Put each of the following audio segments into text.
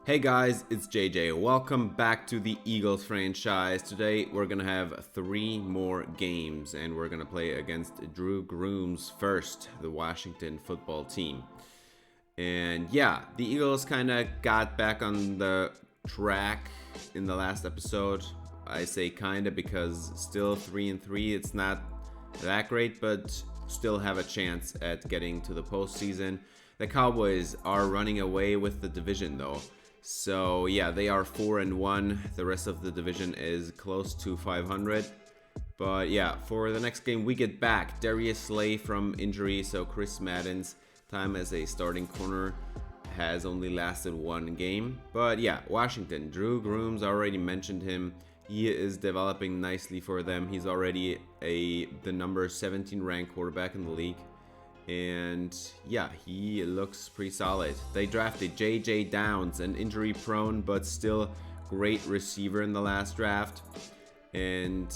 Hey guys, it's JJ. Welcome back to the Eagles franchise. Today we're gonna have 3 more games and we're gonna play against Drew Groomes first, the Washington football team. And yeah, the Eagles kind of got back on the track in the last episode. I say kinda because still 3-3. It's not that great, but still have a chance at getting to the postseason. The Cowboys are running away with the division though. So yeah, they are 4-1. The rest of the division is close to 500. But yeah, for the next game we get back Darius Slay from injury, so Chris Madden's time as a starting corner has only lasted 1 game. But yeah, Washington, Drew Groomes, already mentioned him. He is developing nicely for them. He's already the number 17 ranked quarterback in the league. And yeah, he looks pretty solid. They drafted J.J. Downs, an injury prone but still great receiver in the last draft. And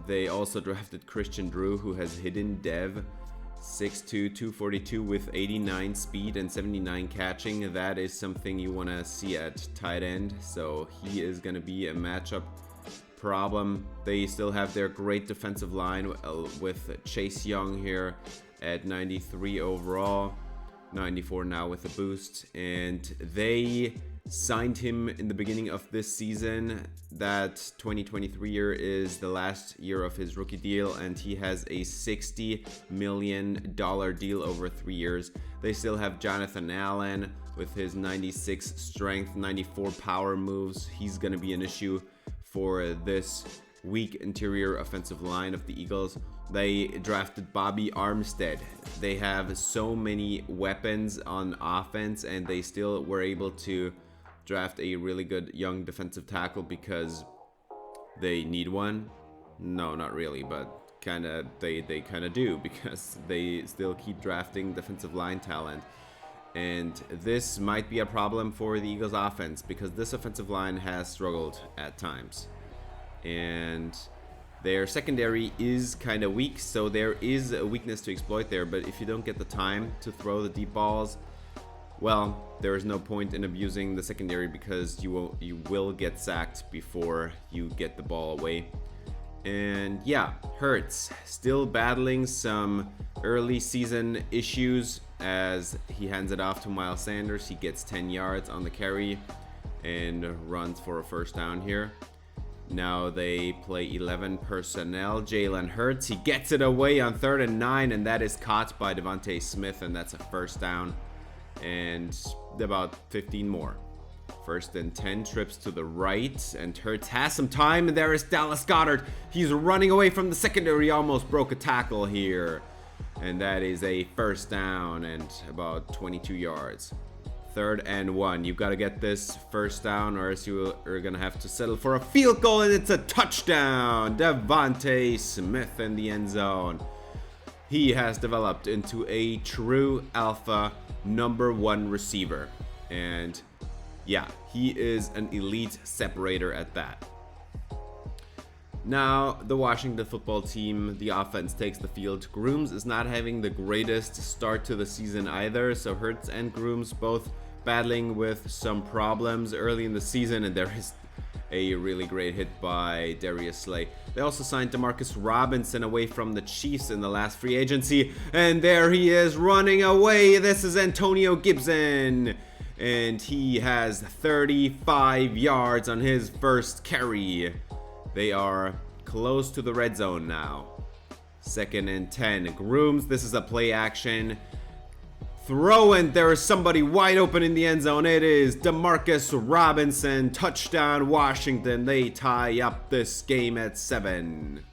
they also drafted Christian Drew, who has hidden dev, 6'2", 242 with 89 speed and 79 catching. That is something you want to see at tight end, so he is going to be a matchup problem. They still have their great defensive line with Chase Young here at 93 overall, 94 now with a boost, and they signed him in the beginning of this season. That 2023 year is the last year of his rookie deal, and he has a $60 million deal over 3 years. They still have Jonathan Allen with his 96 strength, 94 power moves. He's going to be an issue for this weak interior offensive line of the Eagles. They drafted Bobby Armstead. They have so many weapons on offense, and they still were able to draft a really good young defensive tackle because they need one. No, not really, but they kind of do, because they still keep drafting defensive line talent. And this might be a problem for the Eagles offense, because this offensive line has struggled at times. And their secondary is kind of weak, so there is a weakness to exploit there. But if you don't get the time to throw the deep balls, well, there is no point in abusing the secondary, because you will get sacked before you get the ball away. And yeah, Hurts still battling some early season issues as he hands it off to Miles Sanders. He gets 10 yards on the carry and runs for a first down here. Now they play 11 personnel. Jalen Hurts, he gets it away on 3rd and 9, and that is caught by Devontae Smith, and that's a first down. And about 15 more. 1st and 10, trips to the right, and Hurts has some time, and there is Dallas Goedert. He's running away from the secondary, almost broke a tackle here. And that is a first down and about 22 yards. 3rd and 1. You've got to get this first down, or else you are going to have to settle for a field goal, and it's a touchdown. Devontae Smith in the end zone. He has developed into a true alpha number 1 receiver. And yeah, he is an elite separator at that. Now, the Washington football team, the offense takes the field. Groomes is not having the greatest start to the season either, so Hurts and Groomes both battling with some problems early in the season, and there is a really great hit by Darius Slay. They also signed Demarcus Robinson away from the Chiefs in the last free agency, and there he is running away. This is Antonio Gibson, and he has 35 yards on his first carry. They are close to the red zone now. 2nd and 10. Groomes, this is a play action throw, and there is somebody wide open in the end zone. It is Demarcus Robinson. Touchdown Washington. They tie up this game at 7.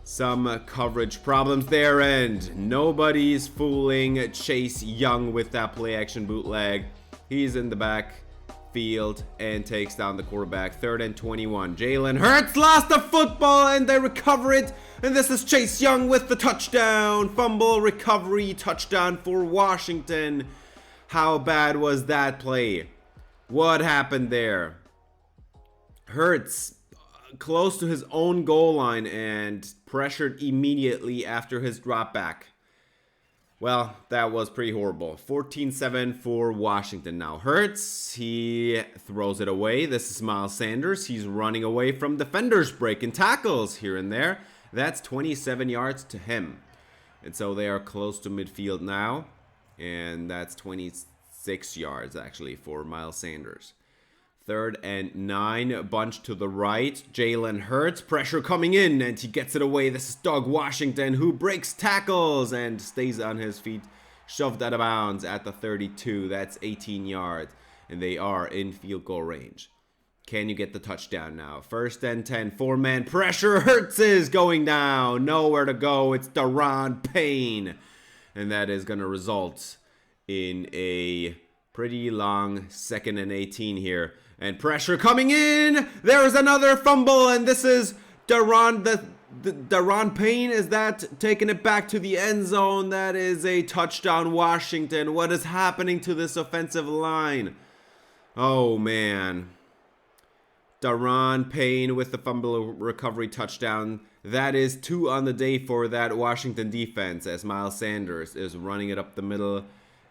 Some coverage problems there, and nobody's fooling Chase Young with that play action bootleg. He's in the back field and takes down the quarterback. 3rd and 21. Jalen Hurts lost the football, and they recover it. And this is Chase Young with the touchdown. Fumble recovery touchdown for Washington. How bad was that play? What happened there? Hurts close to his own goal line and pressured immediately after his drop back. Well, that was pretty horrible. 14-7 for Washington. Now Hurts, he throws it away. This is Miles Sanders. He's running away from defenders, breaking tackles here and there. That's 27 yards to him. And so they are close to midfield now. And that's 26 yards actually for Miles Sanders. 3rd and 9, bunch to the right. Jalen Hurts, pressure coming in, and he gets it away. This is Doug Washington, who breaks tackles and stays on his feet, shoved out of bounds at the 32. That's 18 yards, and they are in field goal range. Can you get the touchdown now? 1st and 10, 4-man pressure. Hurts is going down. Nowhere to go. It's Daron Payne, and that is going to result in a pretty long 2nd and 18 here. And pressure coming in. There is another fumble, and this is Daron Payne. Is that taking it back to the end zone? That is a touchdown, Washington. What is happening to this offensive line? Oh, man. Daron Payne with the fumble recovery touchdown. That is 2 on the day for that Washington defense, as Miles Sanders is running it up the middle,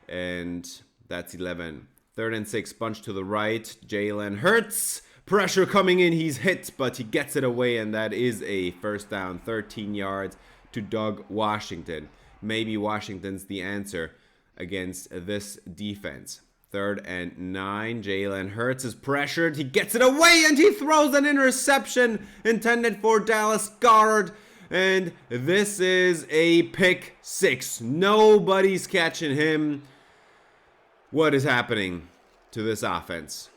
and that's 11. 3rd and 6, bunch to the right. Jalen Hurts, pressure coming in. He's hit, but he gets it away, and that is a 1st down, 13 yards to Doug Washington. Maybe Washington's the answer against this defense. 3rd and 9, Jalen Hurts is pressured. He gets it away, and he throws an interception intended for Dallas Goedert. And this is a pick 6. Nobody's catching him. What is happening to this offense?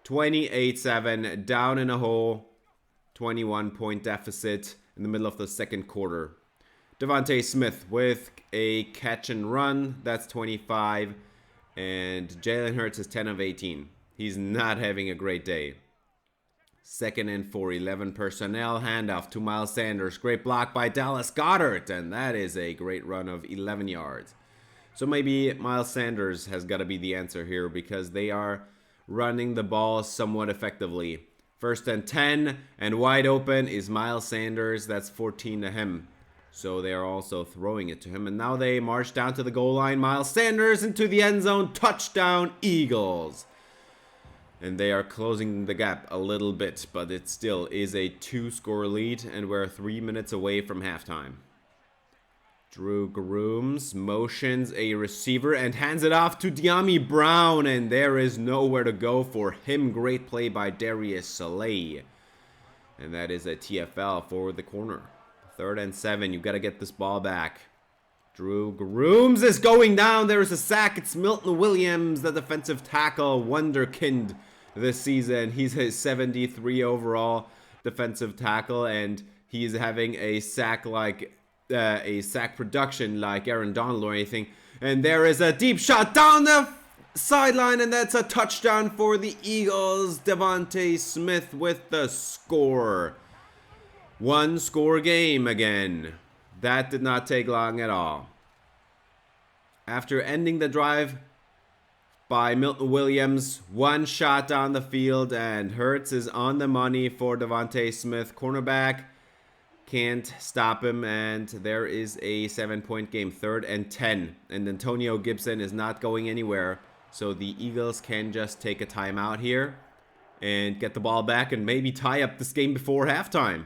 28-7, down in a hole, 21-point deficit in the middle of the 2nd quarter. Devontae Smith with a catch and run, that's 25, and Jalen Hurts is 10 of 18. He's not having a great day. 2nd and 4, 11 personnel, handoff to Miles Sanders. Great block by Dallas Goedert, and that is a great run of 11 yards. So maybe Miles Sanders has got to be the answer here, because they are running the ball somewhat effectively. 1st and 10, and wide open is Miles Sanders. That's 14 to him. So they are also throwing it to him. And now they march down to the goal line. Miles Sanders into the end zone. Touchdown, Eagles. And they are closing the gap a little bit, but it still is a 2-score lead, and we're 3 minutes away from halftime. Drew Groomes motions a receiver and hands it off to Dyami Brown, and there is nowhere to go for him. Great play by Darius Slay. And that is a TFL for the corner. 3rd and 7, you've got to get this ball back. Drew Groomes is going down. There is a sack. It's Milton Williams, the defensive tackle, wonderkind this season. He's his 73 overall defensive tackle, and he's having a sack production like Aaron Donald or anything. And there is a deep shot down the sideline, and that's a touchdown for the Eagles. Devontae Smith with the score. 1-score game again. That did not take long at all. After ending the drive by Milton Williams, 1 shot down the field, and Hurts is on the money for Devontae Smith. Cornerback can't stop him, and there is a 7-point game. 3rd and 10, and Antonio Gibson is not going anywhere, so the Eagles can just take a timeout here and get the ball back and maybe tie up this game before halftime.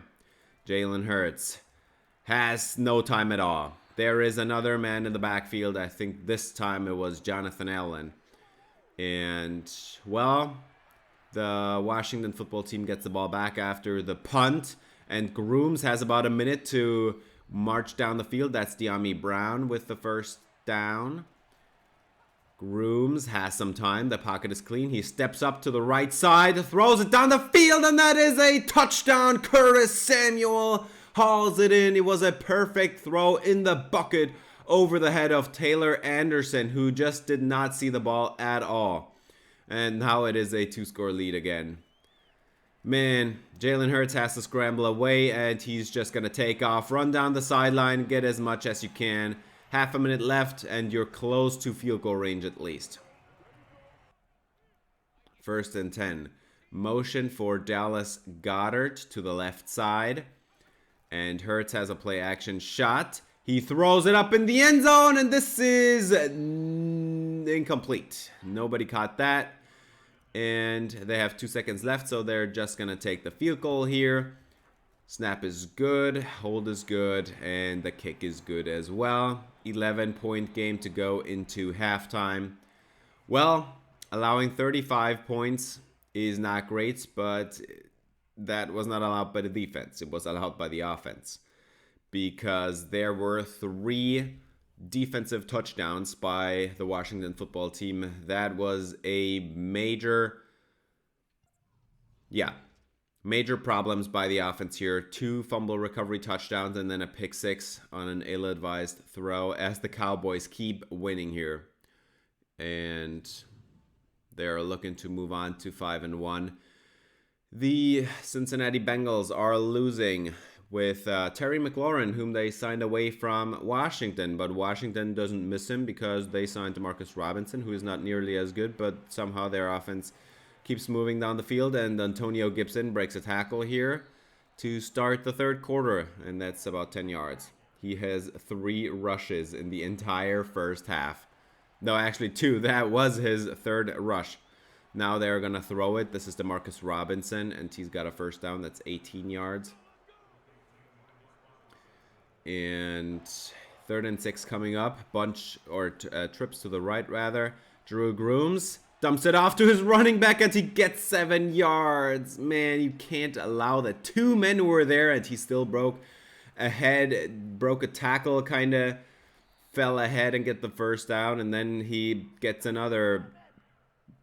Jalen Hurts has no time at all. There is another man in the backfield. I think this time it was Jonathan Allen. And, well, the Washington football team gets the ball back after the punt. And Groomes has about a minute to march down the field. That's Dyami Brown with the 1st down. Groomes has some time. The pocket is clean. He steps up to the right side, throws it down the field, and that is a touchdown. Curtis Samuel hauls it in. It was a perfect throw in the bucket over the head of Taylor Anderson, who just did not see the ball at all. And now it is a 2-score lead again. Man, Jalen Hurts has to scramble away, and he's just going to take off, run down the sideline, get as much as you can. Half a minute left, and you're close to field goal range at least. 1st and 10. Motion for Dallas Goedert to the left side. And Hurts has a play action shot. He throws it up in the end zone, and this is incomplete. Nobody caught that. And they have 2 seconds left, so they're just going to take the field goal here. Snap is good, hold is good, and the kick is good as well. 11-point game to go into halftime. Well, allowing 35 points is not great, but that was not allowed by the defense. It was allowed by the offense, because there were 3 defensive touchdowns by the Washington football team. That was a major problems by the offense here. 2 fumble recovery touchdowns and then a pick 6 on an ill-advised throw as the Cowboys keep winning here. And they're looking to move on to 5-1. The Cincinnati Bengals are losing with Terry McLaurin, whom they signed away from Washington. But Washington doesn't miss him because they signed Demarcus Robinson, who is not nearly as good, but somehow their offense keeps moving down the field. And Antonio Gibson breaks a tackle here to start the third quarter, and that's about 10 yards. He has 3 rushes in the entire first half. No, actually 2. That was his third rush. Now they're going to throw it. This is Demarcus Robinson, and he's got a first down. That's 18 yards. And 3rd and 6 coming up. Trips to the right, rather. Drew Groomes dumps it off to his running back, and he gets 7 yards. Man, you can't allow that. 2 men were there, and he still broke a tackle, kind of fell ahead and get the first down, and then he gets another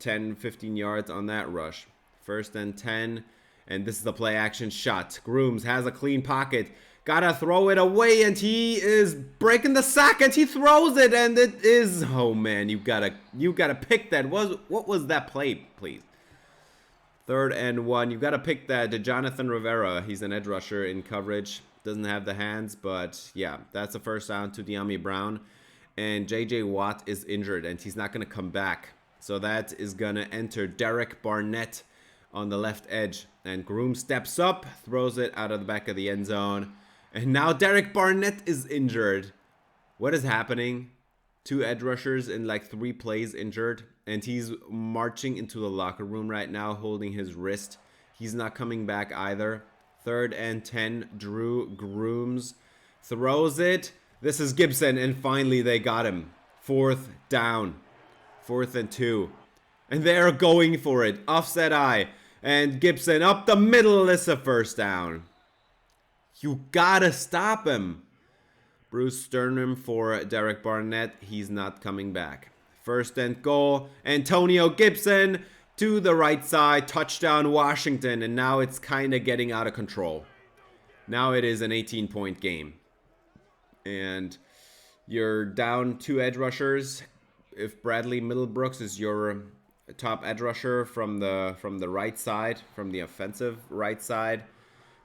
10-15 yards on that rush. 1st and 10, and this is the play action shot. Groomes has a clean pocket, gotta throw it away, and he is breaking the sack, and he throws it, and it is, oh man, you gotta pick that. What was that play, please? 3rd and 1, you gotta pick that. Jonathan Rivera, he's an edge rusher in coverage, doesn't have the hands, but yeah, that's a first down to De'Ami Brown. And J.J. Watt is injured, and he's not going to come back. So that is going to enter Derek Barnett on the left edge. And Groomes steps up, throws it out of the back of the end zone. And now Derek Barnett is injured. What is happening? 2 edge rushers in like 3 plays injured. And he's marching into the locker room right now, holding his wrist. He's not coming back either. 3rd and 10, Drew Groomes throws it. This is Gibson, and finally they got him. 4th down. 4th and 2. And they're going for it. Offset eye. And Gibson up the middle. It's a first down. You gotta stop him. Bruce Sternum for Derek Barnett. He's not coming back. 1st and goal. Antonio Gibson to the right side. Touchdown Washington. And now it's kind of getting out of control. Now it is an 18-point game. And you're down 2 edge rushers. If Bradley Middlebrooks is your top edge rusher from the right side, from the offensive right side,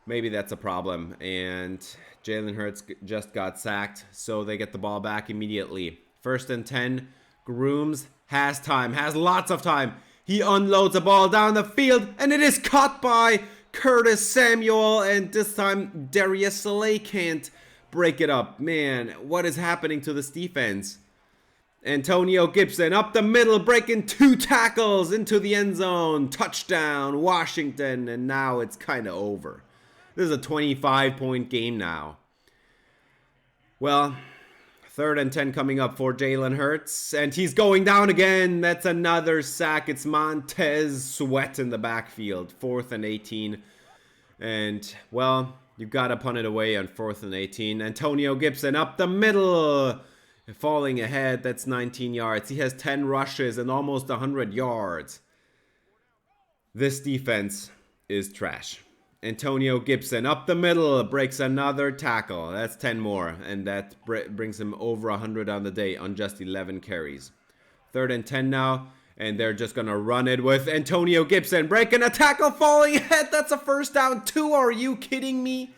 maybe that's a problem. And Jalen Hurts just got sacked, so they get the ball back immediately. 1st and 10, Groomes has time, has lots of time. He unloads the ball down the field, and it is caught by Curtis Samuel, and this time Darius Slay can't break it up. Man, what is happening to this defense? Antonio Gibson up the middle, breaking 2 tackles into the end zone. Touchdown, Washington, and now it's kind of over. This is a 25-point game now. Well, 3rd and 10 coming up for Jalen Hurts, and he's going down again. That's another sack. It's Montez Sweat in the backfield. 4th and 18, and well, you got to punt it away on 4th and 18. Antonio Gibson up the middle, falling ahead. That's 19 yards. He has 10 rushes and almost 100 yards. This defense is trash. Antonio Gibson up the middle, breaks another tackle. That's 10 more, and that brings him over 100 on the day on just 11 carries. 3rd and 10 now, and they're just going to run it with Antonio Gibson breaking a tackle, falling ahead. That's a first down. 2, are you kidding me?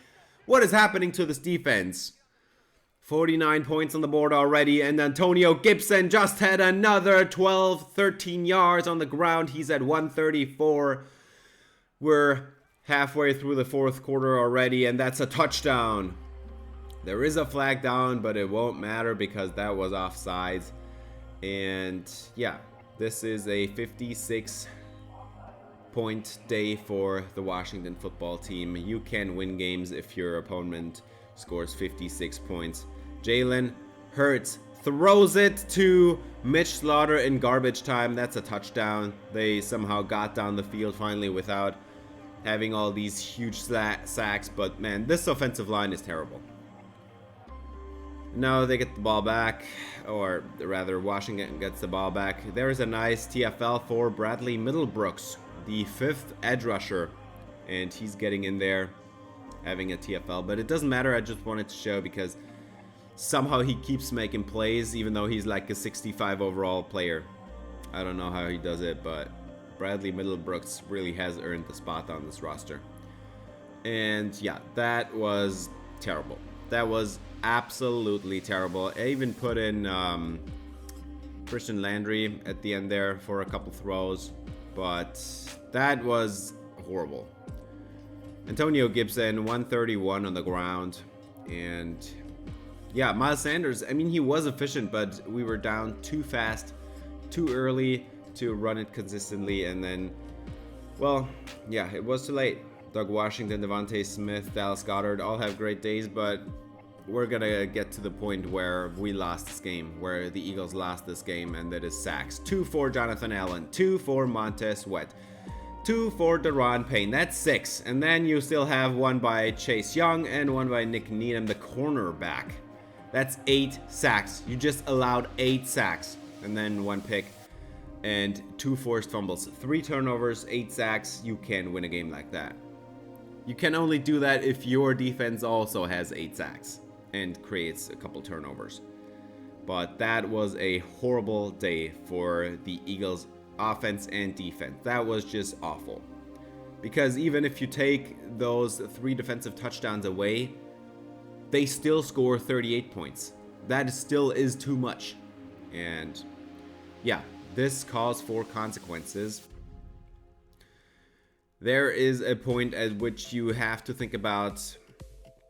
What is happening to this defense? 49 points on the board already, and Antonio Gibson just had another 12, 13 yards on the ground. He's at 134. We're halfway through the 4th quarter already, and that's a touchdown. There is a flag down, but it won't matter because that was offsides. And yeah, this is a 56-point day for the Washington football team. You can win games if your opponent scores 56 points. Jalen Hurts throws it to Mitch Slaughter in garbage time. That's a touchdown. They somehow got down the field finally without having all these huge sacks. But man, this offensive line is terrible. Now they get the ball back, or rather Washington gets the ball back. There's a nice TFL for Bradley Middlebrooks, the 5th edge rusher, and he's getting in there having a TFL, but it doesn't matter. I just wanted to show because somehow he keeps making plays even though he's like a 65 overall player. I don't know how he does it, but Bradley Middlebrooks really has earned the spot on this roster. And yeah, that was terrible. That was absolutely terrible. I even put in Christian Landry at the end there for a couple throws, but that was horrible. Antonio Gibson, 131 on the ground. And yeah, Miles Sanders, I mean, he was efficient, but we were down too fast, too early to run it consistently. And then, well, yeah, it was too late. Doug Washington, Devontae Smith, Dallas Goedert all have great days, but we're gonna get to the point where we lost this game, where the Eagles lost this game, and that is sacks. 2 for Jonathan Allen, 2 for Montez Sweat, 2 for Daron Payne. That's 6. And then you still have 1 by Chase Young and 1 by Nick Needham, the cornerback. That's 8 sacks. You just allowed 8 sacks, and then 1 pick and 2 forced fumbles. 3 turnovers, 8 sacks. You can win a game like that. You can only do that if your defense also has 8 sacks and creates a couple turnovers. But that was a horrible day for the Eagles offense and defense. That was just awful. Because even if you take those 3 defensive touchdowns away, they still score 38 points. That still is too much. And yeah, this calls for consequences. There is a point at which you have to think about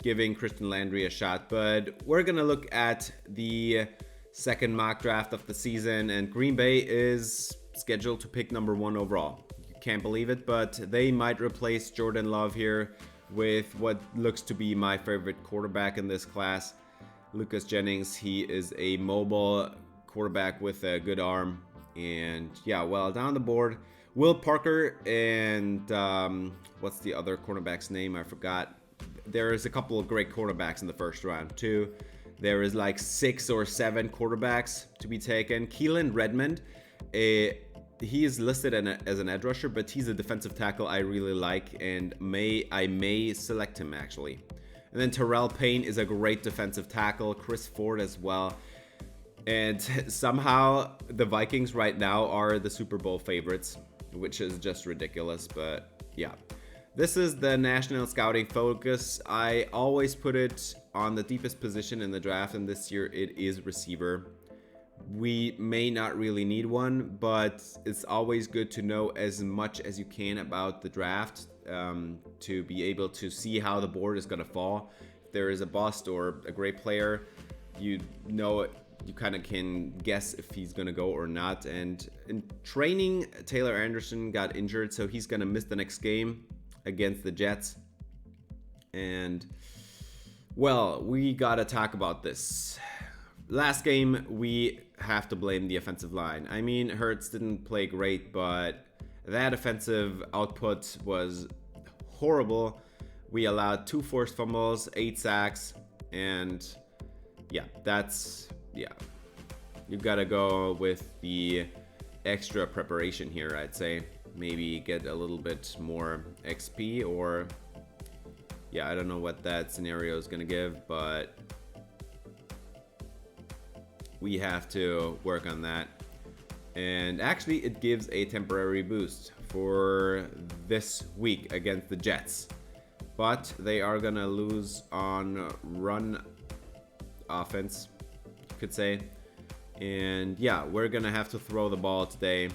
giving Christian Landry a shot, but we're gonna look at the second mock draft of the season, and Green Bay is scheduled to pick number 1 overall. You can't believe it, but they might replace Jordan Love here with what looks to be my favorite quarterback in this class, Lucas Jennings. He is a mobile quarterback with a good arm, and yeah, well, down the board, Will Parker and what's the other cornerback's name? I forgot. There is a couple of great quarterbacks in the first round too. There is like 6 or 7 quarterbacks to be taken. Keelan Redmond, he is listed as an edge rusher, but he's a defensive tackle I really like, and I may select him actually. And then Terrell Payne is a great defensive tackle. Chris Ford as well. And somehow the Vikings right now are the Super Bowl favorites, which is just ridiculous, but yeah. This is the national scouting focus. I always put it on the deepest position in the draft, and this year it is receiver. We may not really need one, but it's always good to know as much as you can about the draft to be able to see how the board is going to fall. If there is a bust or a great player, you know, you kind of can guess if he's going to go or not. And in training, Taylor Anderson got injured, so he's going to miss the next game against the Jets. And well, we got to talk about this. Last game, we have to blame the offensive line. I mean, Hurts didn't play great, but that offensive output was horrible. We allowed 2 forced fumbles, 8 sacks, and yeah, you gotta go with the extra preparation here, I'd say. Maybe get a little bit more XP, or yeah, I don't know what that scenario is gonna give, but we have to work on that. And actually, it gives a temporary boost for this week against the Jets, but they are gonna lose on run offense, you could say. And yeah, we're gonna have to throw the ball today.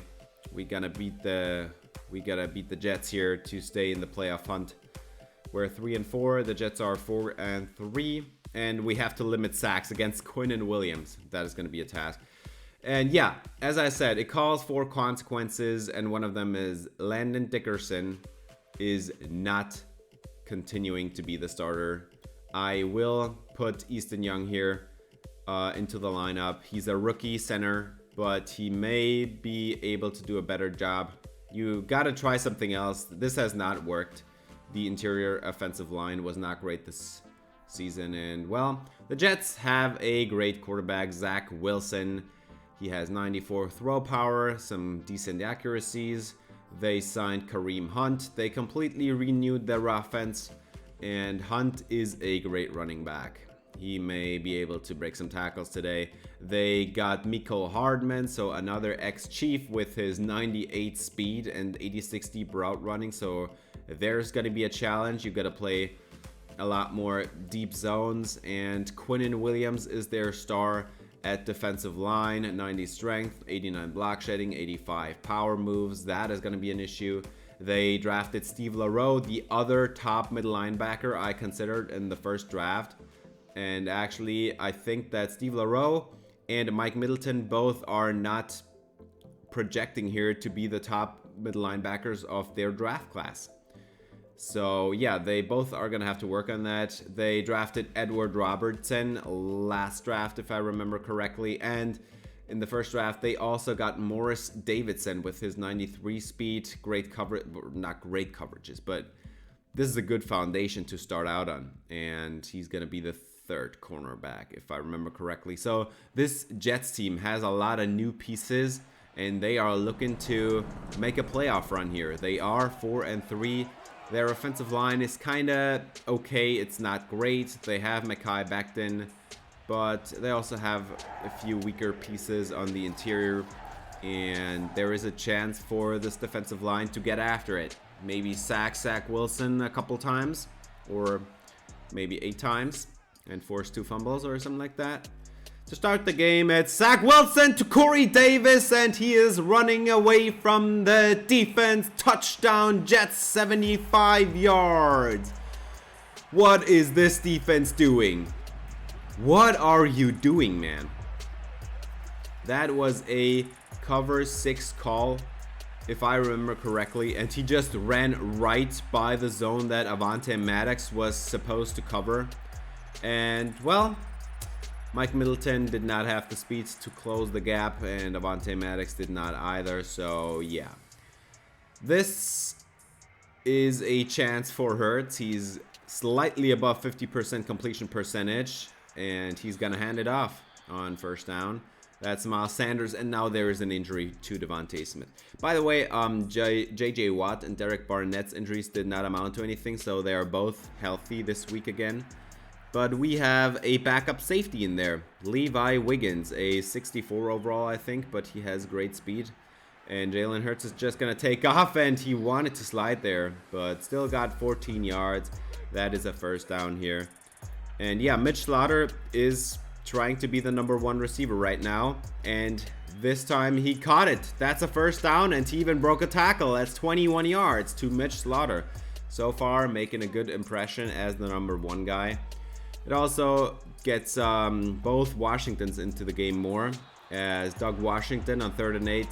We gotta beat the Jets here to stay in the playoff hunt. We're 3-4. The Jets are 4-3. And we have to limit sacks against Quinnen Williams. That is going to be a task. And yeah, as I said, it calls for consequences, and one of them is Landon Dickerson is not continuing to be the starter. I will put Easton Young here into the lineup. He's a rookie center, but he may be able to do a better job. You gotta try something else. This has not worked. The interior offensive line was not great this season, and well, the Jets have a great quarterback, Zach Wilson. He has 94 throw power, some decent accuracies. They signed Kareem Hunt. They completely renewed their offense, and Hunt is a great running back. He may be able to break some tackles today. They got Mecole Hardman, so another ex-Chief with his 98 speed and 86 deep route running. So there's going to be a challenge. You got to play a lot more deep zones, and Quinnen Williams is their star at defensive line. 90 strength, 89 block shedding, 85 power moves. That is going to be an issue. They drafted Steve LaRoe, the other top middle linebacker I considered in the first draft. And actually, I think that Steve LaRoe and Mike Middleton both are not projecting here to be the top middle linebackers of their draft class. So yeah, they both are going to have to work on that. They drafted Edward Robertson last draft, if I remember correctly. And in the first draft, they also got Morris Davidson with his 93 speed. Great coverage, not great coverages, but this is a good foundation to start out on. And he's going to be the third cornerback, if I remember correctly. So this Jets team has a lot of new pieces, and they are looking to make a playoff run here. They are 4-3. Their offensive line is kind of okay. It's not great. They have Mekhi Becton, but they also have a few weaker pieces on the interior, and there is a chance for this defensive line to get after it. Maybe sack Zach Wilson a couple times, or maybe 8 times, and force 2 fumbles or something like that. To start the game, it's Zach Wilson to Corey Davis, and he is running away from the defense. Touchdown, Jets, 75 yards. What is this defense doing? What are you doing, man? That was a cover 6 call, if I remember correctly, and he just ran right by the zone that Avonte Maddox was supposed to cover. And, well, Mike Middleton did not have the speed to close the gap, and Avonte Maddox did not either, so yeah. This is a chance for Hurts. He's slightly above 50% completion percentage, and he's going to hand it off on first down. That's Miles Sanders, and now there is an injury to Devontae Smith. By the way, J.J. Watt and Derek Barnett's injuries did not amount to anything, so they are both healthy this week again. But we have a backup safety in there, Levi Wiggins, a 64 overall, I think, but he has great speed. And Jalen Hurts is just going to take off, and he wanted to slide there, but still got 14 yards. That is a first down here. And yeah, Mitch Slaughter is trying to be the #1 receiver right now, and this time he caught it. That's a first down, and he even broke a tackle. That's 21 yards to Mitch Slaughter. So far, making a good impression as the #1 guy. It also gets both Washingtons into the game more, as Doug Washington on 3rd and 8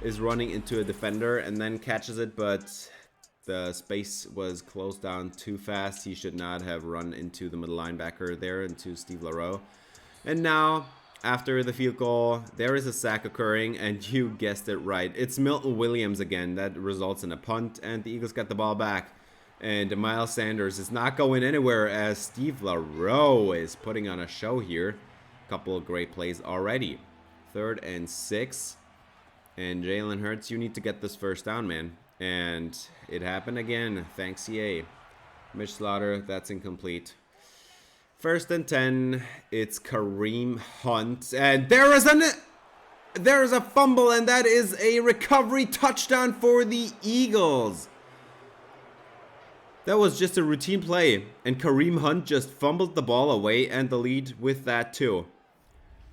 is running into a defender and then catches it, but the space was closed down too fast. He should not have run into the middle linebacker there, into Steve LaRoe. And now, after the field goal, there is a sack occurring, and you guessed it right. It's Milton Williams again. That results in a punt, and the Eagles got the ball back. And Miles Sanders is not going anywhere, as Steve LaRoe is putting on a show here. A couple of great plays already. 3rd and 6. And Jalen Hurts, you need to get this first down, man. And it happened again. Thanks, EA. Mitch Slaughter, that's incomplete. 1st and 10. It's Kareem Hunt. And there is a fumble, and that is a recovery touchdown for the Eagles. That was just a routine play, and Kareem Hunt just fumbled the ball away and the lead with that too.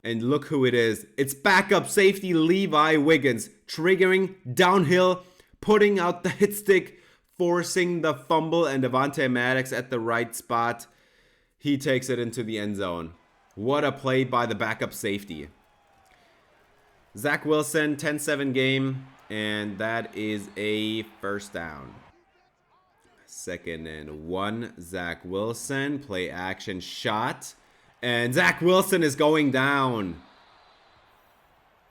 And look who it is. It's backup safety Levi Wiggins, triggering downhill, putting out the hit stick, forcing the fumble, and Avonte Maddox at the right spot. He takes it into the end zone. What a play by the backup safety. Zach Wilson, 10-7 game, and that is a first down. 2nd and 1, Zach Wilson, play action shot, and Zach Wilson is going down.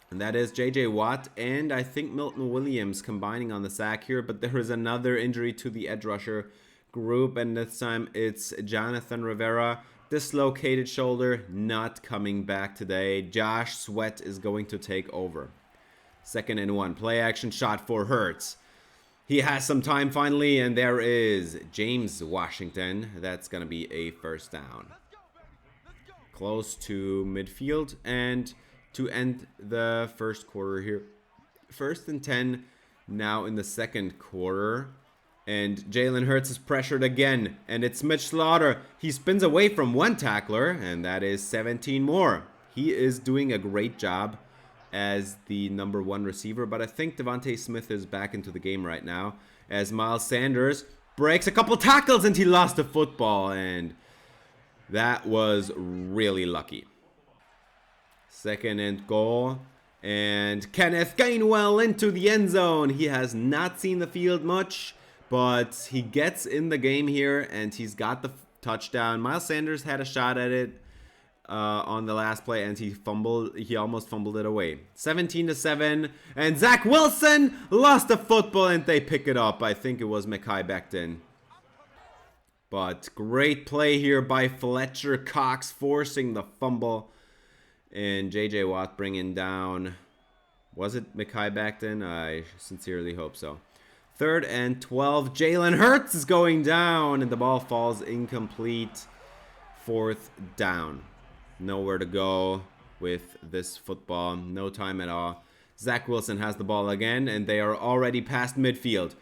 And that is J.J. Watt and I think Milton Williams combining on the sack here, but there is another injury to the edge rusher group, and this time it's Jonathan Rivera. Dislocated shoulder, not coming back today. Josh Sweat is going to take over. 2nd and 1, play action shot for Hurts. He has some time finally, and there is James Washington. That's going to be a first down. Close to midfield, and to end the first quarter here. 1st and 10 now in the second quarter. And Jalen Hurts is pressured again, and it's Mitch Slaughter. He spins away from one tackler, and that is 17 more. He is doing a great job as the number 1 receiver, but I think Devontae Smith is back into the game right now as Miles Sanders breaks a couple tackles and he lost the football, and that was really lucky. 2nd and goal, and Kenneth Gainwell into the end zone. He has not seen the field much, but he gets in the game here, and he's got the touchdown. Miles Sanders had a shot at it on the last play, and he almost fumbled it away. 17-7, and Zach Wilson lost the football, and they pick it up. I think it was Mekhi Becton. But great play here by Fletcher Cox, forcing the fumble. And J.J. Watt bringing down, was it Mekhi Becton? I sincerely hope so. 3rd and 12, Jalen Hurts is going down, and the ball falls incomplete. 4th down. Nowhere to go with this football. No time at all. Zach Wilson has the ball again, and they are already past midfield.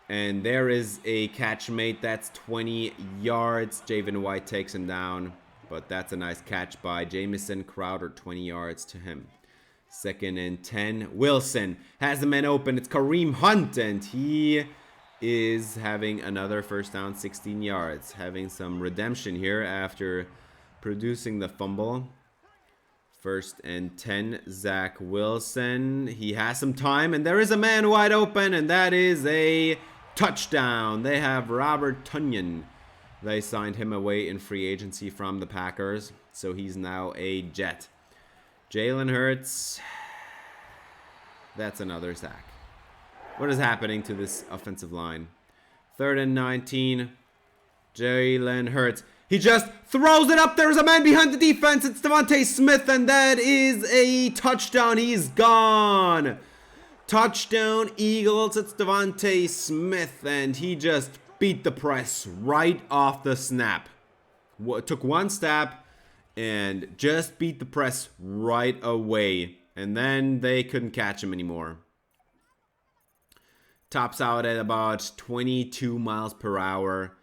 And there is a catch made. That's 20 yards. Javin White takes him down, but that's a nice catch by Jamison Crowder, 20 yards to him. 2nd and 10. Wilson has the man open. It's Kareem Hunt, and he is having another first down, 16 yards. Having some redemption here after producing the fumble. 1st and 10. Zach Wilson. He has some time, and there is a man wide open, and that is a touchdown. They have Robert Tonyan. They signed him away in free agency from the Packers, so he's now a Jet. Jalen Hurts, that's another sack. What is happening to this offensive line? 3rd and 19, Jalen Hurts. He just throws it up. There's a man behind the defense. It's Devontae Smith, and that is a touchdown. He's gone. Touchdown, Eagles. It's Devontae Smith, and he just beat the press right off the snap. Took one step and just beat the press right away. And then they couldn't catch him anymore. Tops out at about 22 miles per hour.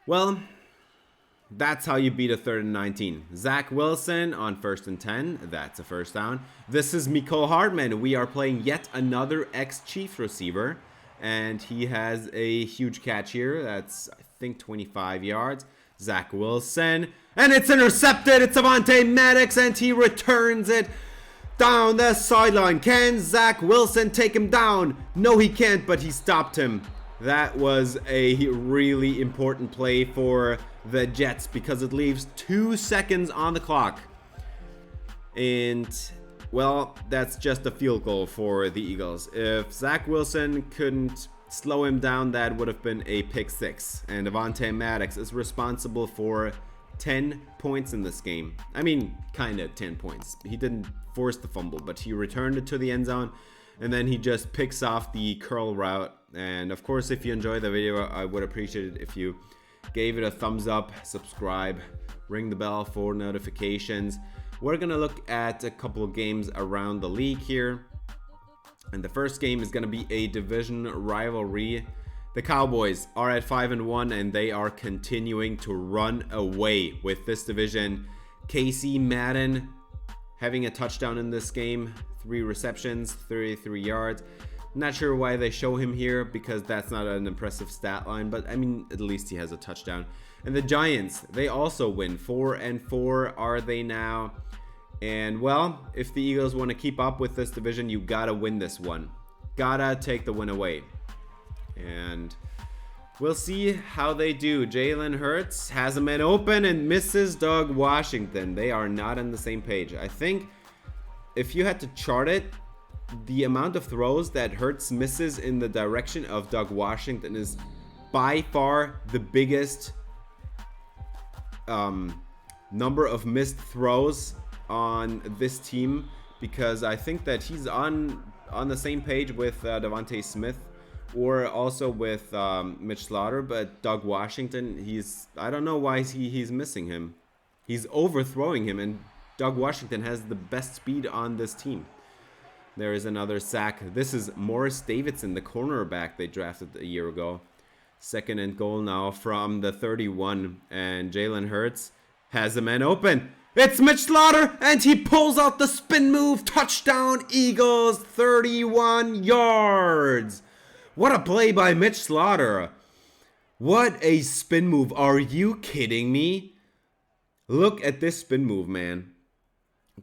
Well, that's how you beat a 3rd and 19. Zach Wilson on 1st and 10. That's a first down. This is Mecole Hardman. We are playing yet another ex-Chiefs receiver. And he has a huge catch here. That's, I think, 25 yards. Zach Wilson. And it's intercepted. It's Avonte Maddox, and he returns it down the sideline. Can Zach Wilson take him down? No, he can't, but he stopped him. That was a really important play for the Jets because it leaves 2 seconds on the clock. And, well, that's just a field goal for the Eagles. If Zach Wilson couldn't slow him down, that would have been a pick 6. And Avonte Maddox is responsible for 10 points in this game. I mean, kind of 10 points. He didn't force the fumble, but he returned it to the end zone, and then he just picks off the curl route. And of course, if you enjoyed the video, I would appreciate it if you gave it a thumbs up, subscribe, ring the bell for notifications. We're gonna look at a couple of games around the league here, and the first game is gonna be a division rivalry. The Cowboys are at 5-1, and they are continuing to run away with this division. Casey Madden having a touchdown in this game, 3 receptions, 33 yards. Not sure why they show him here, because that's not an impressive stat line, but I mean, at least he has a touchdown. And the Giants, they also win. 4-4 are they now. And well, if the Eagles want to keep up with this division, you gotta win this one. Gotta take the win away. And we'll see how they do. Jalen Hurts has a man open and misses Doug Washington. They are not on the same page. I think if you had to chart it, the amount of throws that Hurts misses in the direction of Doug Washington is by far the biggest number of missed throws on this team, because I think that he's on the same page with Devontae Smith, or also with Mitch Slaughter, but Doug Washington, I don't know why he's missing him. He's overthrowing him, and Doug Washington has the best speed on this team. There is another sack. This is Morris Davidson, the cornerback they drafted a year ago. 2nd and goal now from the 31, and Jalen Hurts has a man open. It's Mitch Slaughter, and he pulls out the spin move. Touchdown, Eagles, 31 yards. What a play by Mitch Slaughter. What a spin move. Are you kidding me? Look at this spin move, man.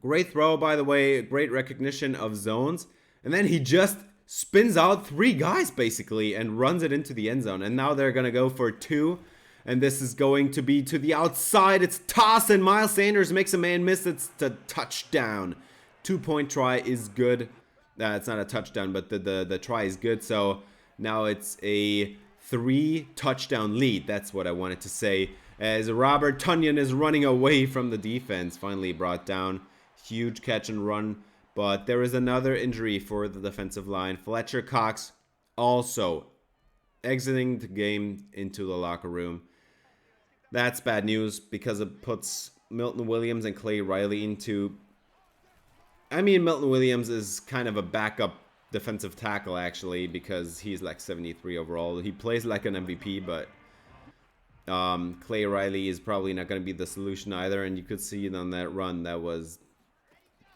Great throw, by the way. Great recognition of zones. And then he just spins out 3 guys, basically, and runs it into the end zone. And now they're going to go for 2. And this is going to be to the outside. It's toss, and Miles Sanders makes a man miss. It's the touchdown. 2-point try is good. It's not a touchdown, but the try is good. So now it's a 3-touchdown lead. That's what I wanted to say. As Robert Tonyan is running away from the defense. Finally brought down. Huge catch and run. But there is another injury for the defensive line. Fletcher Cox also exiting the game into the locker room. That's bad news, because it puts Milton Williams and Clay Riley into... I mean, Milton Williams is kind of a backup defensive tackle, actually, because he's like 73 overall. He plays like an MVP, but Clay Riley is probably not going to be the solution either. And you could see it on that run. That was...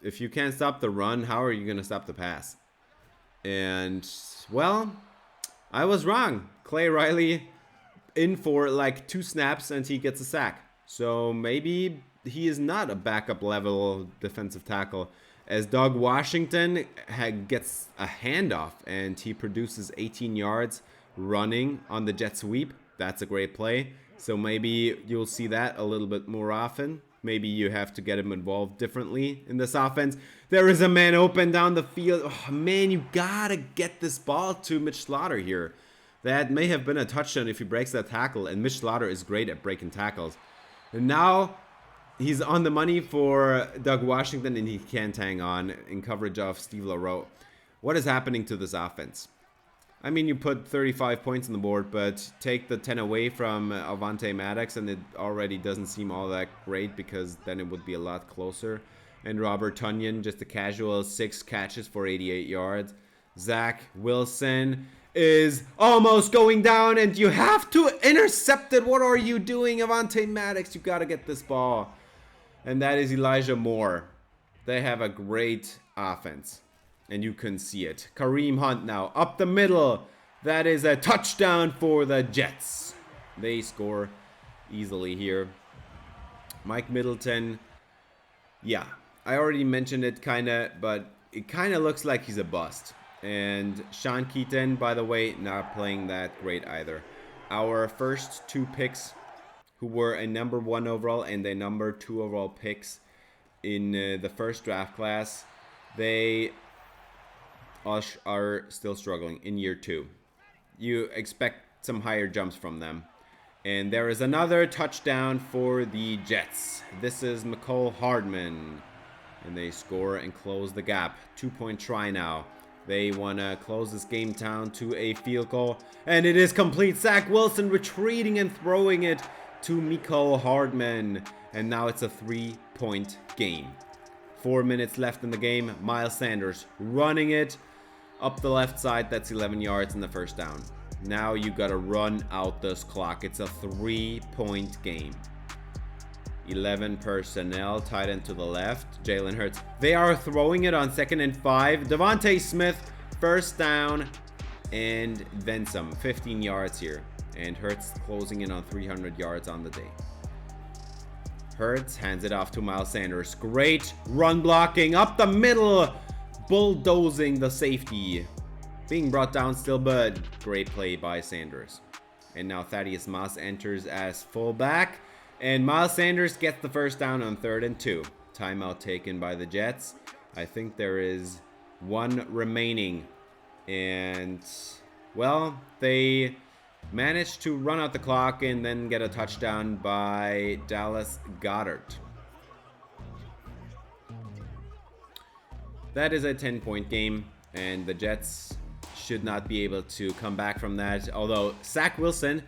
If you can't stop the run, how are you going to stop the pass? And, well, I was wrong. Clay Riley in for like 2 snaps and he gets a sack. So maybe he is not a backup level defensive tackle, as Doug Washington gets a handoff and he produces 18 yards running on the jet sweep. That's a great play. So maybe you'll see that a little bit more often. Maybe you have to get him involved differently in this offense. There is a man open down the field. Oh, man, you gotta get this ball to Mitch Slaughter here. That may have been a touchdown if he breaks that tackle, and Mitch Slaughter is great at breaking tackles. And now he's on the money for Doug Washington, and he can't hang on in coverage of Steve LaRoe. What is happening to this offense? I mean, you put 35 points on the board, but take the 10 away from Avonte Maddox, and it already doesn't seem all that great, because then it would be a lot closer. And Robert Tonyan, just a casual 6 catches for 88 yards. Zach Wilson is almost going down, and you have to intercept it. What are you doing, Avonte Maddox? You got to get this ball. And that is Elijah Moore. They have a great offense, and you can see it. Kareem Hunt now up the middle. That is a touchdown for the Jets. They score easily here. Mike Middleton, yeah, I already mentioned it kind of, but it kind of looks like he's a bust. And Sean Keaton, by the way, not playing that great either. Our first 2 picks, who were a number 1 overall and a number 2 overall picks in the first draft class, they are still struggling in year 2. You expect some higher jumps from them. And there is another touchdown for the Jets. This is McCole Hardman. And they score and close the gap. 2-point try now. They want to close this game down to a field goal. And it is complete. Zach Wilson retreating and throwing it to McCole Hardman. And now it's a 3-point game. 4 minutes left in the game. Miles Sanders running it up the left side. That's 11 yards in the first down. Now you got to run out this clock. It's a 3-point game. 11 personnel, tight end to the left. Jalen Hurts. They are throwing it on 2nd and 5. Devontae Smith First down and then some. 15 yards here. And Hurts closing in on 300 yards on the day. Hurts hands it off to Miles Sanders. Great run blocking up the middle. Bulldozing the safety. Being brought down still, but great play by Sanders. And now Thaddeus Moss enters as fullback. And Miles Sanders gets the first down on 3rd and 2. Timeout taken by the Jets. I think there is one remaining. And, well, they managed to run out the clock and then get a touchdown by Dallas Goedert. That is a 10-point game, and the Jets should not be able to come back from that. Although Zach Wilson,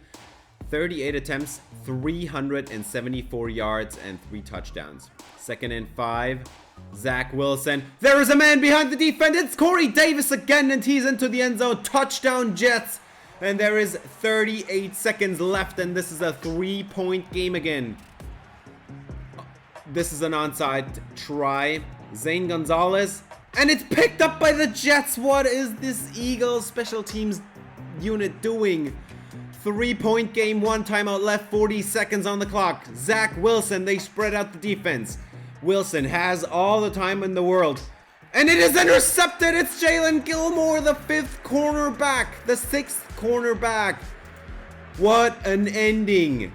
38 attempts, 374 yards, and 3 touchdowns. 2nd and 5. Zach Wilson. There is a man behind the defense. It's Corey Davis again, and he's into the end zone. Touchdown, Jets. And there is 38 seconds left, and this is a 3-point game again. This is an onside try. Zane Gonzalez. And it's picked up by the Jets. What is this Eagles special teams unit doing? 3-point game, 1 timeout left, 40 seconds on the clock. Zach Wilson, they spread out the defense. Wilson has all the time in the world. And it is intercepted. It's Jalen Gilmore, the 5th cornerback, the 6th cornerback. What an ending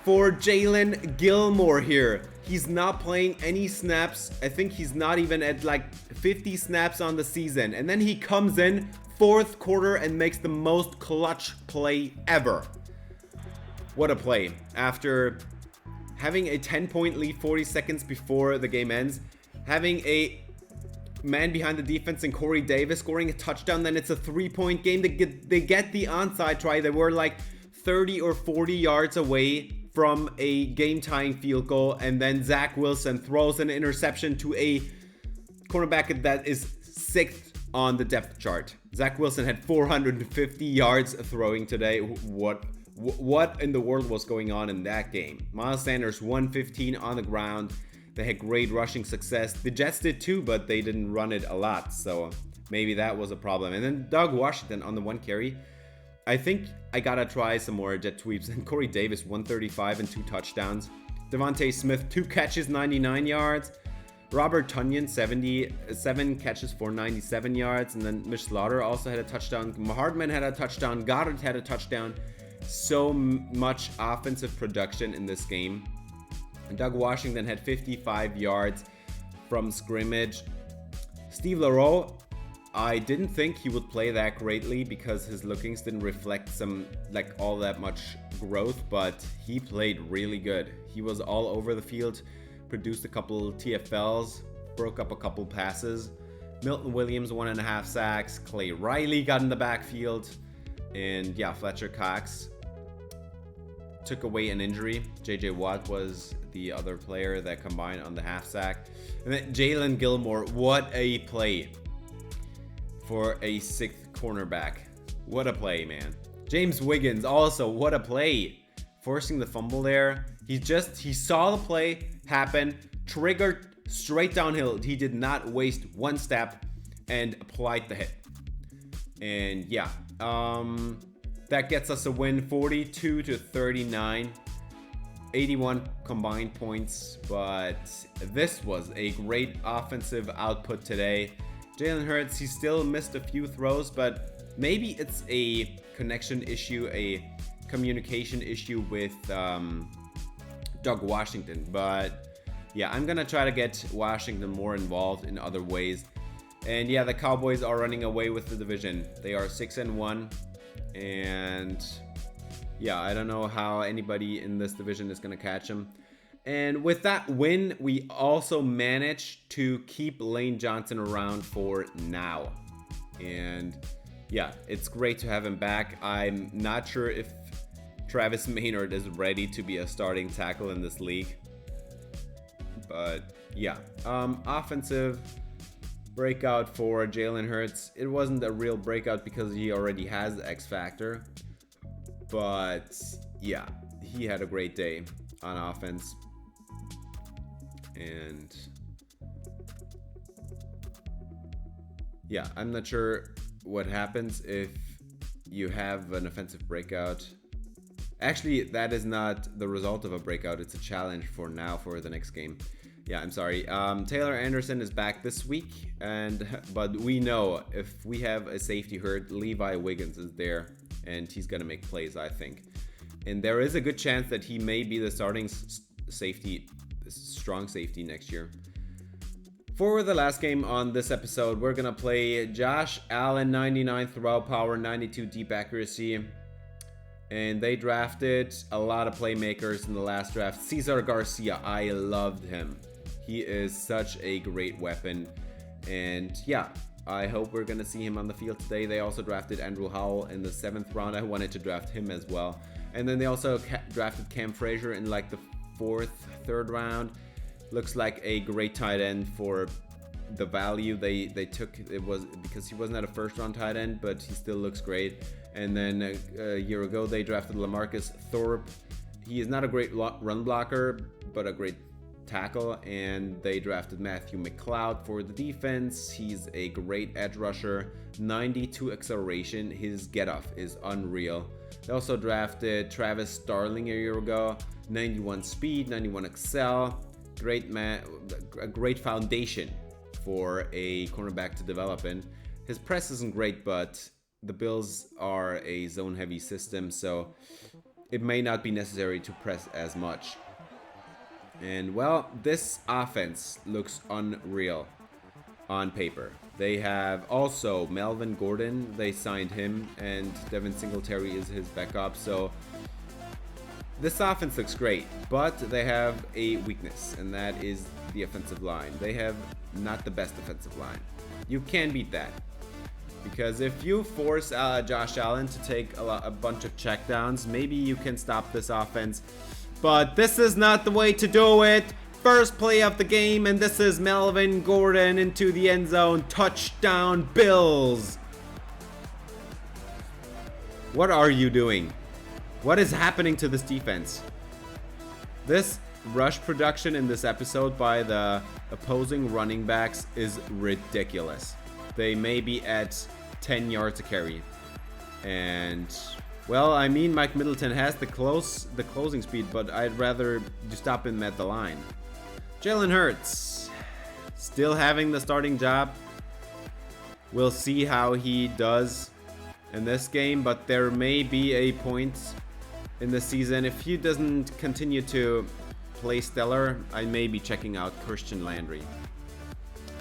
for Jalen Gilmore here. He's not playing any snaps. I think he's not even at like 50 snaps on the season. And then he comes in 4th quarter and makes the most clutch play ever. What a play. After having a 10-point lead 40 seconds before the game ends, having a man behind the defense and Corey Davis scoring a touchdown, then it's a 3-point game. They get the onside try. They were like 30 or 40 yards away from a game-tying field goal, and then Zach Wilson throws an interception to a cornerback that is 6th on the depth chart. Zach Wilson had 450 yards throwing today. What in the world was going on in that game? Miles Sanders 115 on the ground. They had great rushing success. The Jets did too, but they didn't run it a lot, so maybe that was a problem. And then Doug Washington on the 1 carry. I think I gotta try some more jet sweeps. And Corey Davis 135 and 2 touchdowns. Devontae Smith 2 catches, 99 yards. Robert Tonyan 77 catches for 97 yards. And then Mitch Slaughter also had a touchdown. Hardman had a touchdown. Goddard had a touchdown. So much offensive production in this game. And Doug Washington had 55 yards from scrimmage. Steve Laroe, I didn't think he would play that greatly because his lookings didn't reflect all that much growth, but he played really good. He was all over the field, produced a couple TFLs, broke up a couple passes. Milton Williams 1.5 sacks. Clay Riley got in the backfield. And yeah, Fletcher Cox took away an injury. JJ Watt was the other player that combined on the half sack. And then Jalen Gilmore, what a play for a 6th cornerback. What a play, man. James Wiggins also, what a play. Forcing the fumble there. He saw the play happen, triggered straight downhill. He did not waste one step and applied the hit. And yeah, that gets us a win, 42-39. 81 combined points, but this was a great offensive output today. Jalen Hurts, he still missed a few throws, but maybe it's a connection issue, a communication issue with Doug Washington. But yeah, I'm gonna try to get Washington more involved in other ways. And yeah, the Cowboys are running away with the division. They are 6-1, and yeah, I don't know how anybody in this division is gonna catch them. And with that win, we also managed to keep Lane Johnson around for now. And yeah, it's great to have him back. I'm not sure if Travis Maynard is ready to be a starting tackle in this league. But yeah, offensive breakout for Jalen Hurts. It wasn't a real breakout because he already has X Factor. But yeah, he had a great day on offense. And yeah, I'm not sure what happens if you have an offensive breakout. Actually, that is not the result of a breakout. It's a challenge for now for the next game. Yeah, I'm sorry. Taylor Anderson is back this week, but we know if we have a safety hurt, Levi Wiggins is there, and he's gonna make plays, I think. And there is a good chance that he may be the starting safety, strong safety next year. For the last game on this episode, we're gonna play Josh Allen, 99 throw power, 92 deep accuracy. And they drafted a lot of playmakers in the last draft. Cesar Garcia, I loved him. He is such a great weapon. And yeah, I hope we're gonna see him on the field today. They also drafted Andrew Howell in the 7th round. I wanted to draft him as well. And then they also drafted Cam Frazier in like the 4th, 3rd round. Looks like a great tight end for the value they took. It was because he wasn't at a 1st round tight end, but he still looks great. And then a year ago they drafted LaMarcus Thorpe. He is not a great run blocker, but a great tackle. And they drafted Matthew McLeod for the defense. He's a great edge rusher, 92 acceleration. His get-off is unreal. They also drafted Travis Starling a year ago, 91 speed, 91 excel. A great foundation for a cornerback to develop in. His press isn't great, but the Bills are a zone-heavy system, so it may not be necessary to press as much. And well, this offense looks unreal on paper. They have also Melvin Gordon. They signed him, and Devin Singletary is his backup. So this offense looks great, but they have a weakness, and that is the offensive line. They have not the best offensive line. You can beat that, because if you force Josh Allen to take a bunch of checkdowns, maybe you can stop this offense. But this is not the way to do it. First play of the game, and this is Melvin Gordon into the end zone. Touchdown, Bills. What are you doing? What is happening to this defense? This rush production in this episode by the opposing running backs is ridiculous. They may be at 10 yards a carry. And, well, I mean, Mike Middleton has the closing speed, but I'd rather you stop him at the line. Jalen Hurts, still having the starting job. We'll see how he does in this game, but there may be a point in the season. If he doesn't continue to play stellar, I may be checking out Christian Landry,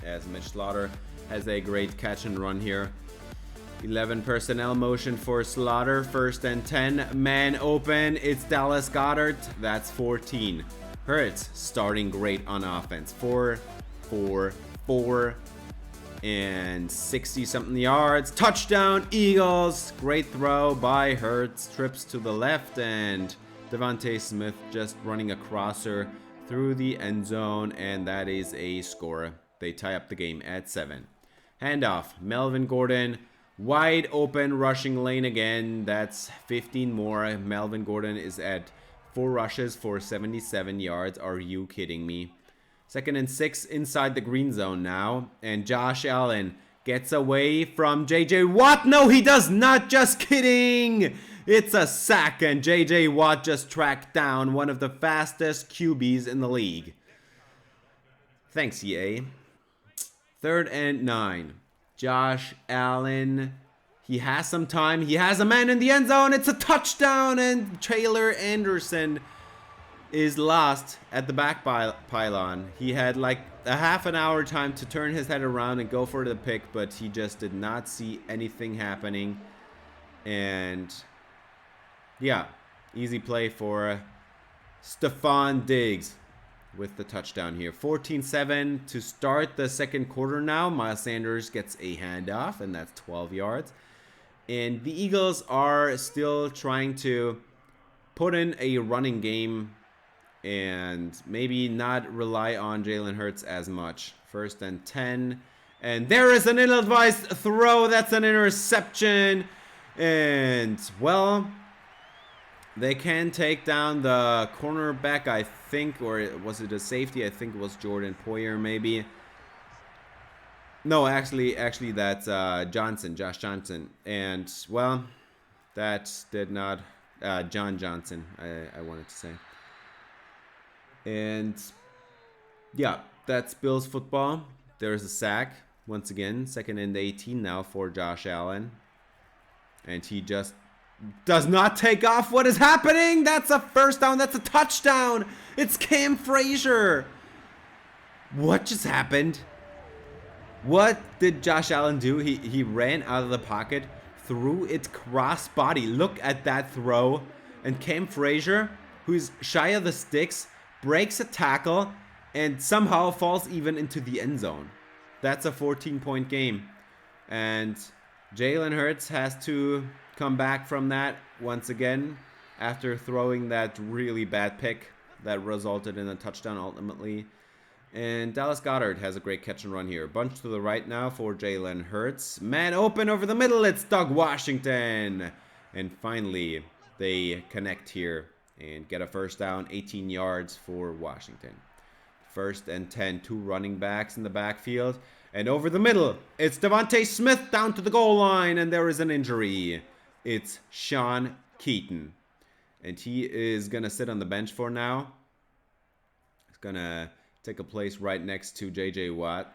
as Mitch Slaughter has a great catch and run here. 11 personnel motion for Slaughter. 1st and 10. Man open. It's Dallas Goedert. That's 14. Hurts starting great on offense. 4 and 60 something yards. Touchdown Eagles. Great throw by Hurts. Trips to the left, and Devontae Smith just running a crosser through the end zone, and that is a score. They tie up the game at 7. Handoff. Melvin Gordon. Wide open rushing lane again. That's 15 more. Melvin Gordon is at 4 rushes for 77 yards. Are you kidding me? 2nd and 6 inside the green zone now. And Josh Allen gets away from J.J. Watt. No, he does not. Just kidding. It's a sack, and J.J. Watt just tracked down one of the fastest QBs in the league. Thanks, EA. 3rd and 9. Josh Allen, he has some time. He has a man in the end zone. It's a touchdown, and Taylor Anderson is lost at the back pylon. He had like a half an hour time to turn his head around and go for the pick, but he just did not see anything happening. And yeah, easy play for Stephon Diggs with the touchdown here. 14-7 to start the 2nd quarter now. Miles Sanders gets a handoff, and that's 12 yards. And the Eagles are still trying to put in a running game and maybe not rely on Jalen Hurts as much. 1st and 10. And there is an ill-advised throw. That's an interception. And, well, they can take down the cornerback, I think, or was it a safety? I think it was Jordan Poyer, maybe. No, actually, that's Josh Johnson, and well, that did not John Johnson. I wanted to say, and yeah, that's Bills football. There's a sack once again, second and 18 now for Josh Allen, and he just does not take off. What is happening? That's a first down. That's a touchdown. It's Cam Frazier. What just happened? What did Josh Allen do? He ran out of the pocket, threw it cross body. Look at that throw. And Cam Frazier, who's shy of the sticks, breaks a tackle and somehow falls even into the end zone. That's a 14-point game. And Jalen Hurts has to come back from that once again after throwing that really bad pick that resulted in a touchdown ultimately. And Dallas Goedert has a great catch and run here. Bunch to the right now for Jalen Hurts. Man open over the middle. It's Doug Washington. And finally, they connect here and get a first down. 18 yards for Washington. First and 10. Two running backs in the backfield. And over the middle, it's Devontae Smith down to the goal line. And there is an injury. It's Sean Keaton. And he is going to sit on the bench for now. He's going to take a place right next to J.J. Watt.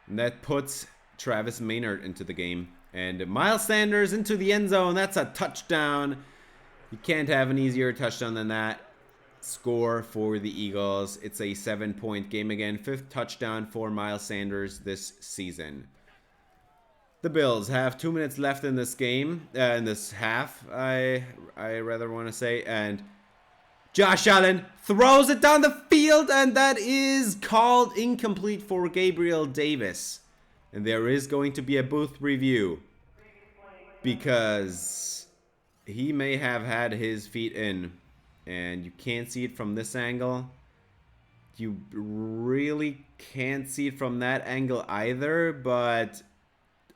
And that puts Travis Maynard into the game. And Miles Sanders into the end zone. That's a touchdown. You can't have an easier touchdown than that. Score for the Eagles. It's a 7-point game again. 5th touchdown for Miles Sanders this season. The Bills have 2 minutes left in this game. In this half, I rather want to say. And Josh Allen throws it down the field, and that is called incomplete for Gabriel Davis. And there is going to be a booth review because he may have had his feet in, and you can't see it from this angle. You really can't see it from that angle either, but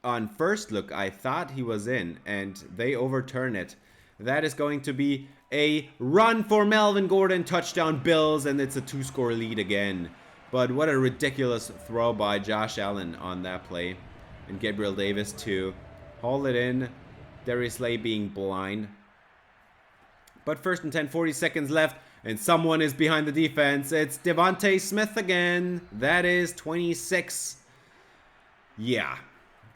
on first look, I thought he was in, and they overturn it. That is going to be a run for Melvin Gordon, touchdown Bills, and it's a 2-score lead again. But what a ridiculous throw by Josh Allen on that play. And Gabriel Davis to haul it in. Darius Slay being blind. But first and 10, 40 seconds left, and someone is behind the defense. It's Devontae Smith again. That is 26. Yeah,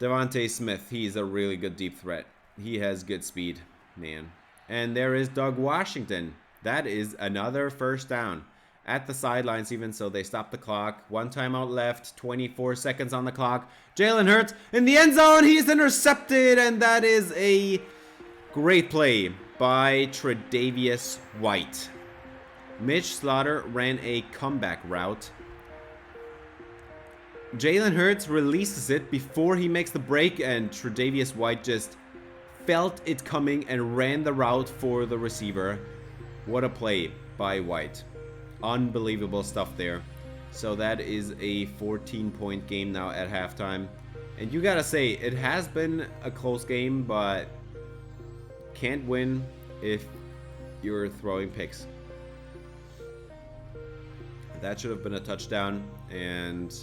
Devontae Smith, he's a really good deep threat. He has good speed, man. And there is Doug Washington. That is another first down. At the sidelines even, so they stop the clock. 1 timeout left, 24 seconds on the clock. Jalen Hurts in the end zone. He's intercepted, and that is a great play by Tre'Davious White. Mitch Slaughter ran a comeback route. Jalen Hurts releases it before he makes the break, and Tre'Davious White just felt it coming and ran the route for the receiver. What a play by White. Unbelievable stuff there. So that is a 14-point game now at halftime. And you gotta say, it has been a close game, but can't win if you're throwing picks. That should have been a touchdown. And,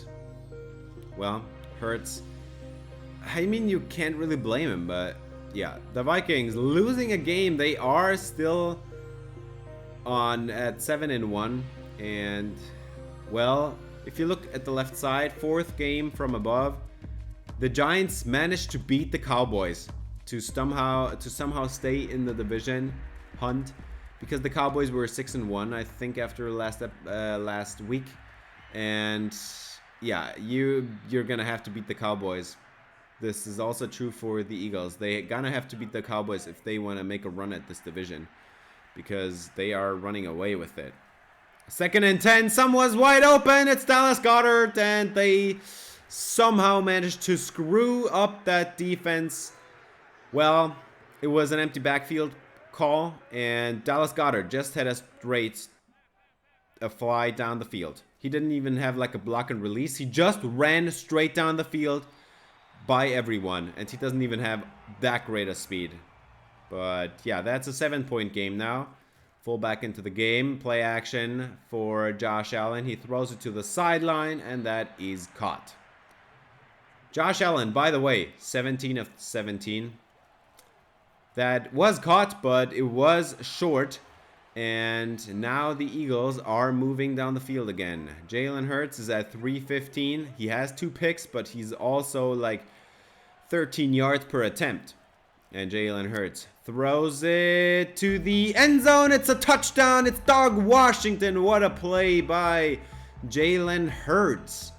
well, Hurts, I mean, you can't really blame him, but yeah, the Vikings losing a game. They are still on at 7-1, and well, if you look at the left side, 4th game from above, the Giants managed to beat the Cowboys to somehow stay in the division hunt, because the Cowboys were 6-1, I think, after last week, and yeah, you're gonna have to beat the Cowboys. This is also true for the Eagles. They're gonna have to beat the Cowboys if they want to make a run at this division, because they are running away with it. 2nd and 10, someone's wide open. It's Dallas Goedert, and they somehow managed to screw up that defense. Well, it was an empty backfield call, and Dallas Goedert just had a fly down the field. He didn't even have like a block and release. He just ran straight down the field by everyone, and he doesn't even have that great a speed. But yeah, that's a 7-point game now. Full back into the game. Play action for Josh Allen. He throws it to the sideline, and that is caught. Josh Allen, by the way, 17 of 17. That was caught, but it was short. And now the Eagles are moving down the field again. Jalen Hurts is at 315. He has 2 picks, but he's also like 13 yards per attempt. And Jalen Hurts throws it to the end zone. It's a touchdown. It's Doug Washington. What a play by Jalen Hurts.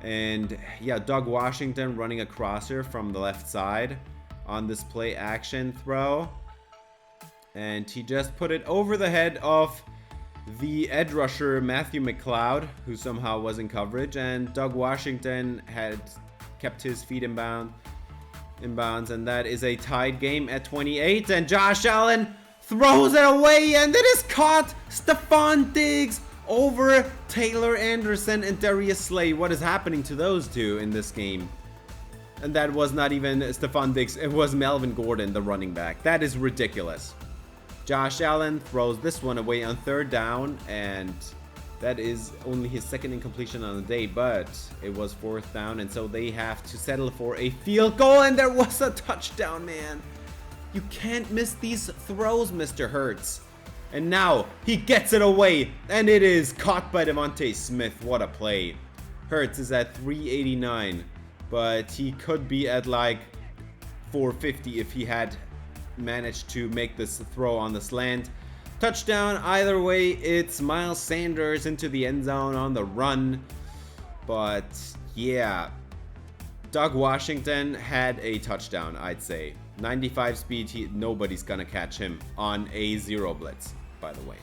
And yeah, Doug Washington running across here from the left side on this play action throw. And he just put it over the head of the edge rusher Matthew McLeod, who somehow was in coverage. And Doug Washington had kept his feet in bounds. And that is a tied game at 28. And Josh Allen throws it away, and it is caught. Stephon Diggs over Taylor Anderson and Darius Slay. What is happening to those two in this game? And that was not even Stephon Diggs. It was Melvin Gordon, the running back. That is ridiculous. Josh Allen throws this one away on 3rd down, and that is only his 2nd incompletion on the day, but it was 4th down, and so they have to settle for a field goal, and there was a touchdown, man. You can't miss these throws, Mr. Hurts. And now he gets it away, and it is caught by Devontae Smith. What a play. Hurts is at 389, but he could be at like 450 if he had managed to make this throw on the slant. Touchdown. Either way, it's Miles Sanders into the end zone on the run. But yeah, Doug Washington had a touchdown, I'd say. 95 speed, nobody's gonna catch him on a 0 blitz, by the way.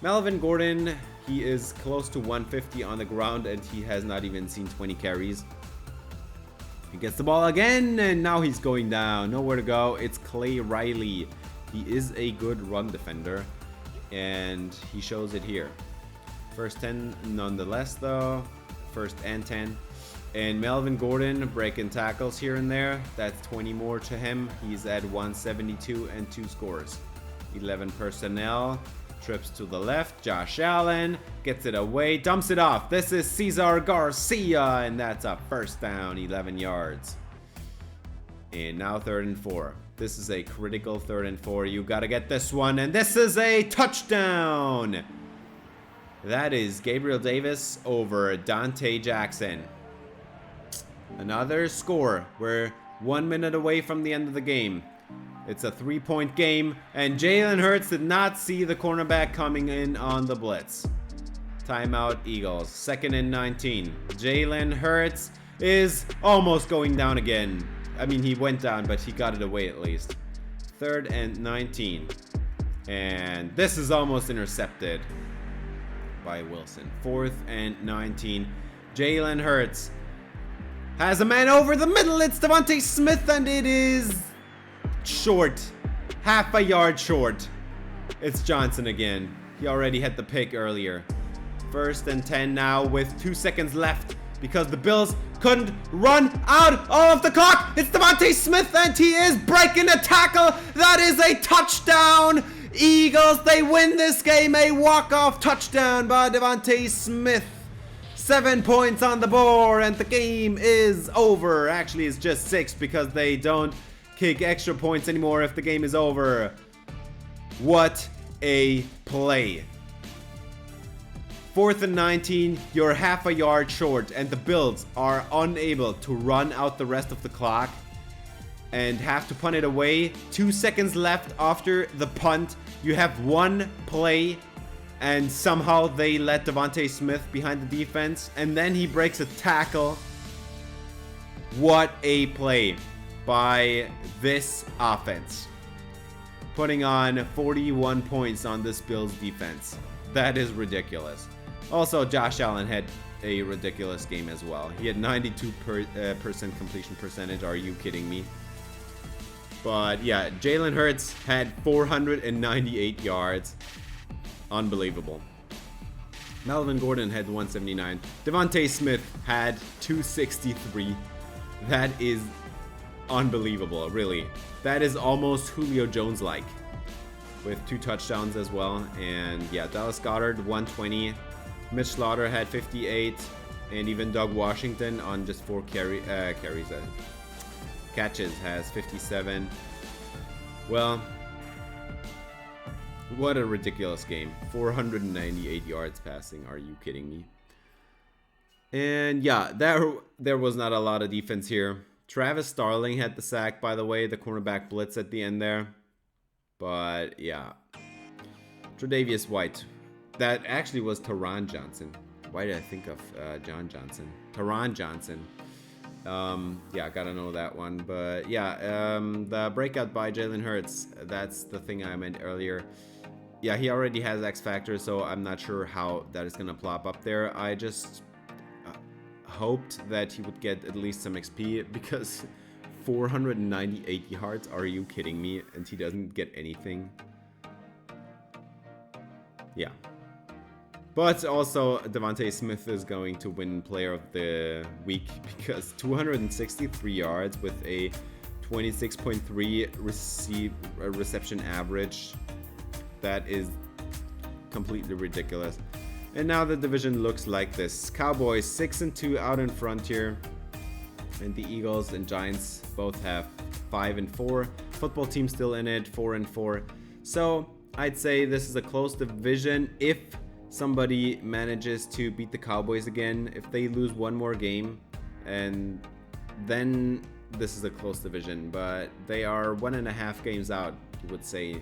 Melvin Gordon, he is close to 150 on the ground, and he has not even seen 20 carries. He gets the ball again, and now he's going down. Nowhere to go. It's Clay Riley. He is a good run defender, and he shows it here. 1st 10 nonetheless, though. 1st and 10. And Melvin Gordon breaking tackles here and there. That's 20 more to him. He's at 172 and 2 scores. 11 personnel. Trips to the left. Josh Allen gets it away, dumps it off. This is Cesar Garcia, and that's a 1st down, 11 yards. And now 3rd and 4. This is a critical 3rd and 4. You gotta get this one, and this is a touchdown. That is Gabriel Davis over Dante Jackson. Another score. We're 1 minute away from the end of the game. It's a 3-point game, and Jalen Hurts did not see the cornerback coming in on the blitz. Timeout Eagles. 2nd and 19. Jalen Hurts is almost going down again. I mean, he went down, but he got it away at least. 3rd and 19. And this is almost intercepted by Wilson. 4th and 19. Jalen Hurts has a man over the middle. It's Devontae Smith, and it is short. Half a yard short. It's Johnson again. He already had the pick earlier. 1st and 10 now with 2 seconds left because the Bills couldn't run out of the clock. It's Devontae Smith, and he is breaking a tackle. That is a touchdown. Eagles, they win this game. A walk-off touchdown by Devontae Smith. 7 points on the board, and the game is over. Actually, it's just 6 because they don't kick extra points anymore if the game is over. What a play. 4th and 19, you're half a yard short, and the Bills are unable to run out the rest of the clock and have to punt it away. 2 seconds left after the punt. You have 1 play, and somehow they let Devontae Smith behind the defense, and then he breaks a tackle. What a play by this offense. Putting on 41 points on this Bills defense. That is ridiculous. Also, Josh Allen had a ridiculous game as well. He had 92% completion percentage. Are you kidding me? But yeah, Jalen Hurts had 498 yards. Unbelievable. Melvin Gordon had 179. Devontae Smith had 263. That is unbelievable, really. That is almost Julio Jones-like, with 2 touchdowns as well. And yeah, Dallas Goedert 120. Mitch Slaughter had 58. And even Doug Washington on just 4 catches has 57. Well, what a ridiculous game. 498 yards passing. Are you kidding me? And yeah, there was not a lot of defense here. Travis Starling had the sack, by the way, the cornerback blitz at the end there. But yeah, Tre'Davious White. That actually was Taron Johnson. Why did I think of John Johnson? Taron Johnson. Yeah, gotta know that one. But yeah, the breakout by Jalen Hurts. That's the thing I meant earlier. Yeah, he already has X Factor, so I'm not sure how that is gonna plop up there. I just hoped that he would get at least some XP, because 498 yards, are you kidding me? And he doesn't get anything. Yeah. But also, Devontae Smith is going to win Player of the Week, because 263 yards with a 26.3 reception average. That is completely ridiculous. And now the division looks like this. Cowboys 6-2 out in front here. And the Eagles and Giants both have 5-4. Football team still in it, 4-4. So I'd say this is a close division if somebody manages to beat the Cowboys again. If they lose one more game, and then this is a close division. But they are 1.5 games out, you would say,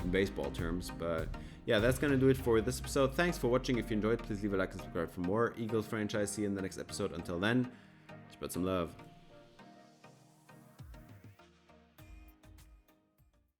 in baseball terms. But yeah, that's gonna do it for this episode. Thanks for watching. If you enjoyed, please leave a like and subscribe for more Eagles franchise. See you in the next episode. Until then, spread some love.